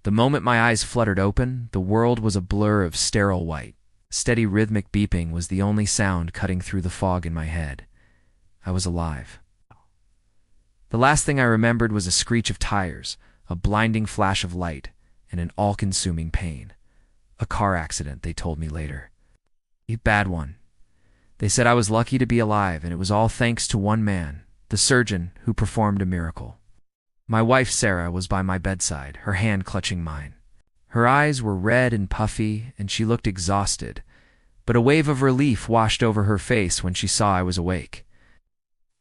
The moment my eyes fluttered open, the world was a blur of sterile white. Steady rhythmic beeping was the only sound cutting through the fog in my head. I was alive. The last thing I remembered was a screech of tires, a blinding flash of light, and an all-consuming pain. A car accident, they told me later. A bad one. They said I was lucky to be alive, and it was all thanks to one man, the surgeon who performed a miracle. My wife, Sarah, was by my bedside, her hand clutching mine. Her eyes were red and puffy, and she looked exhausted, but a wave of relief washed over her face when she saw I was awake.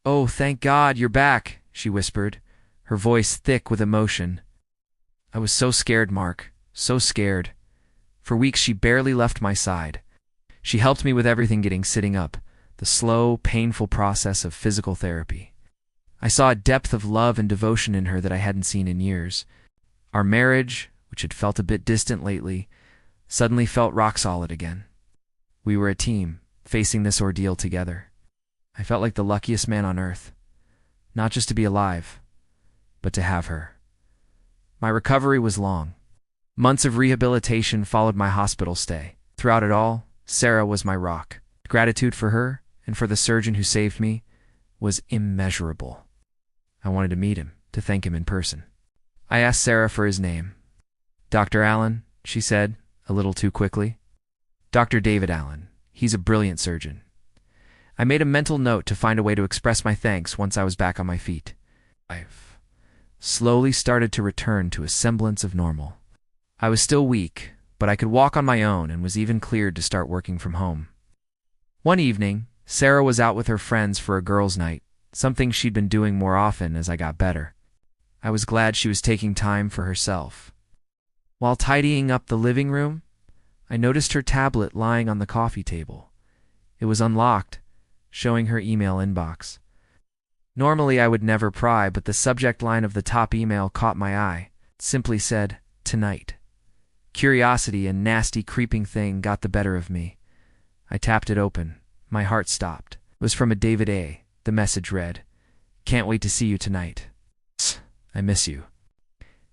"Oh, thank God, you're back," she whispered, her voice thick with emotion. I was so scared, Mark, so scared. For weeks she barely left my side. She helped me with everything, getting sitting up, the slow, painful process of physical therapy. I saw a depth of love and devotion in her that I hadn't seen in years. Our marriage, which had felt a bit distant lately, suddenly felt rock solid again. We were a team, facing this ordeal together. I felt like the luckiest man on earth. Not just to be alive, but to have her. My recovery was long. Months of rehabilitation followed my hospital stay. Throughout it all, Sarah was my rock. Gratitude for her, and for the surgeon who saved me, was immeasurable. I wanted to meet him, to thank him in person. I asked Sarah for his name. "Dr. Allen," she said, a little too quickly. "Dr. David Allen. He's a brilliant surgeon." I made a mental note to find a way to express my thanks once I was back on my feet. Life slowly started to return to a semblance of normal. I was still weak, but I could walk on my own and was even cleared to start working from home. One evening, Sarah was out with her friends for a girls' night, something she'd been doing more often as I got better. I was glad she was taking time for herself. While tidying up the living room, I noticed her tablet lying on the coffee table. It was unlocked, showing her email inbox. Normally I would never pry, but the subject line of the top email caught my eye. It simply said, "Tonight." Curiosity, a nasty, creeping thing, got the better of me. I tapped it open. My heart stopped. It was from a David A. The message read, "Can't wait to see you tonight. I miss you.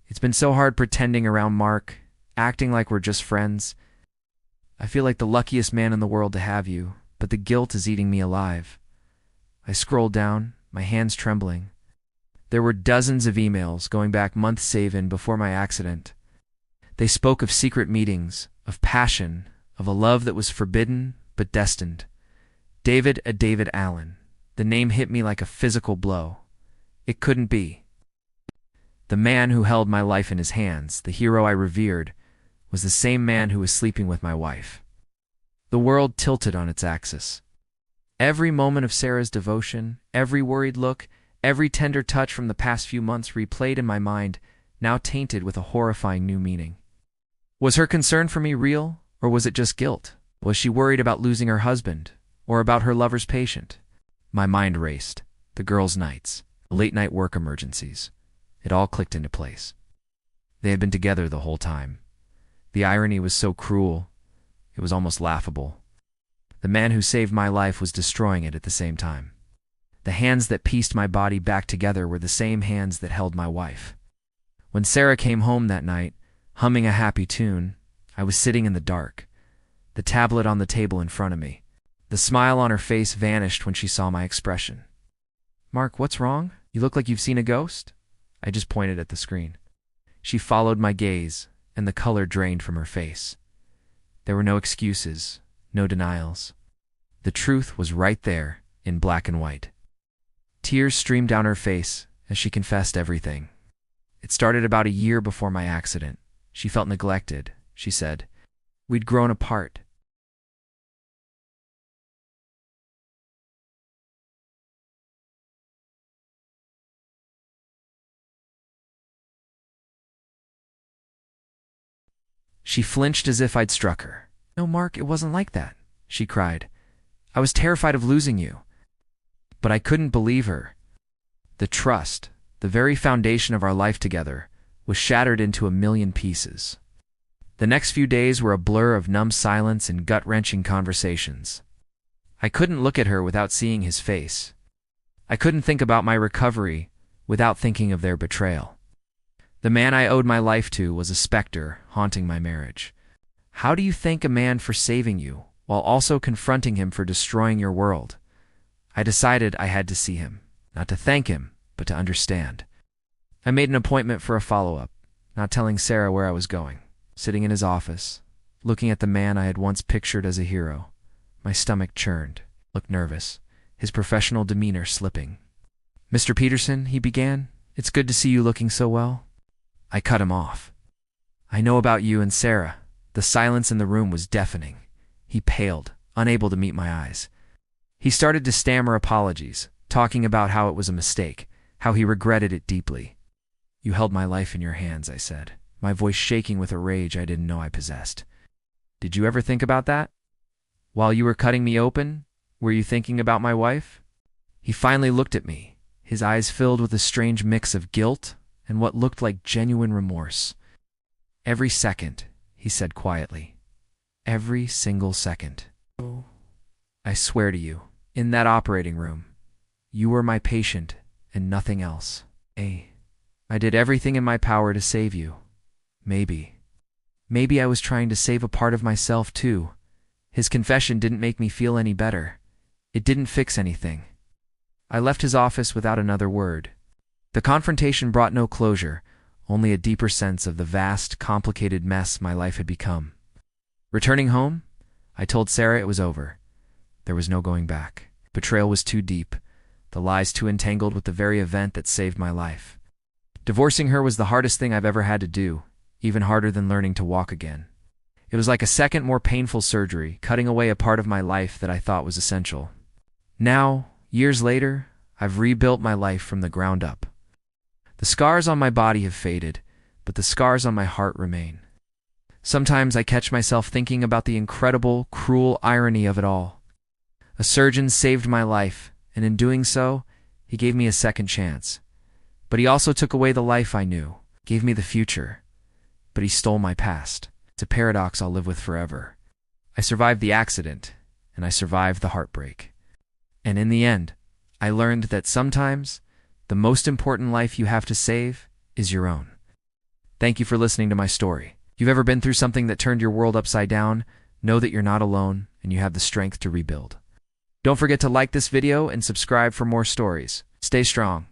It's been so hard pretending around Mark, acting like we're just friends. I feel like the luckiest man in the world to have you, but the guilt is eating me alive." I scrolled down, my hands trembling. There were dozens of emails going back months even before my accident. They spoke of secret meetings, of passion, of a love that was forbidden but destined. David Allen. The name hit me like a physical blow. It couldn't be. The man who held my life in his hands, the hero I revered, was the same man who was sleeping with my wife. The world tilted on its axis. Every moment of Sarah's devotion, every worried look, every tender touch from the past few months replayed in my mind, now tainted with a horrifying new meaning. Was her concern for me real, or was it just guilt? Was she worried about losing her husband, or about her lover's patient? My mind raced. The girls' nights, late-night work emergencies. It all clicked into place. They had been together the whole time. The irony was so cruel, it was almost laughable. The man who saved my life was destroying it at the same time. The hands that pieced my body back together were the same hands that held my wife. When Sarah came home that night, humming a happy tune, I was sitting in the dark, the tablet on the table in front of me. The smile on her face vanished when she saw my expression. "Mark, what's wrong? You look like you've seen a ghost?" I just pointed at the screen. She followed my gaze, and the color drained from her face. There were no excuses, no denials. The truth was right there, in black and white. Tears streamed down her face as she confessed everything. It started about a year before my accident. She felt neglected, she said. We'd grown apart. She flinched as if I'd struck her. "No, Mark, it wasn't like that," she cried. "I was terrified of losing you." But I couldn't believe her. The trust, the very foundation of our life together, was shattered into a million pieces. The next few days were a blur of numb silence and gut-wrenching conversations. I couldn't look at her without seeing his face. I couldn't think about my recovery without thinking of their betrayal. The man I owed my life to was a specter haunting my marriage. How do you thank a man for saving you, while also confronting him for destroying your world? I decided I had to see him, not to thank him, but to understand. I made an appointment for a follow-up, not telling Sarah where I was going. Sitting in his office, looking at the man I had once pictured as a hero, my stomach churned, looked nervous, his professional demeanor slipping. "Mr. Peterson," he began, "it's good to see you looking so well." I cut him off. "I know about you and Sarah." The silence in the room was deafening. He paled, unable to meet my eyes. He started to stammer apologies, talking about how it was a mistake, how he regretted it deeply. "You held my life in your hands," I said, my voice shaking with a rage I didn't know I possessed. "Did you ever think about that? While you were cutting me open, were you thinking about my wife?" He finally looked at me, his eyes filled with a strange mix of guilt and what looked like genuine remorse. "Every second," he said quietly. "Every single second. I swear to you, in that operating room, you were my patient and nothing else. I did everything in my power to save you. Maybe I was trying to save a part of myself too." His confession didn't make me feel any better. It didn't fix anything. I left his office without another word. The confrontation brought no closure, only a deeper sense of the vast, complicated mess my life had become. Returning home, I told Sarah it was over. There was no going back. Betrayal was too deep, the lies too entangled with the very event that saved my life. Divorcing her was the hardest thing I've ever had to do, even harder than learning to walk again. It was like a second, more painful surgery, cutting away a part of my life that I thought was essential. Now, years later, I've rebuilt my life from the ground up. The scars on my body have faded, but the scars on my heart remain. Sometimes I catch myself thinking about the incredible, cruel irony of it all. A surgeon saved my life, and in doing so, he gave me a second chance. But he also took away the life I knew, gave me the future. But he stole my past. It's a paradox I'll live with forever. I survived the accident, and I survived the heartbreak. And in the end, I learned that sometimes the most important life you have to save is your own. Thank you for listening to my story. If you've ever been through something that turned your world upside down, know that you're not alone and you have the strength to rebuild. Don't forget to like this video and subscribe for more stories. Stay strong.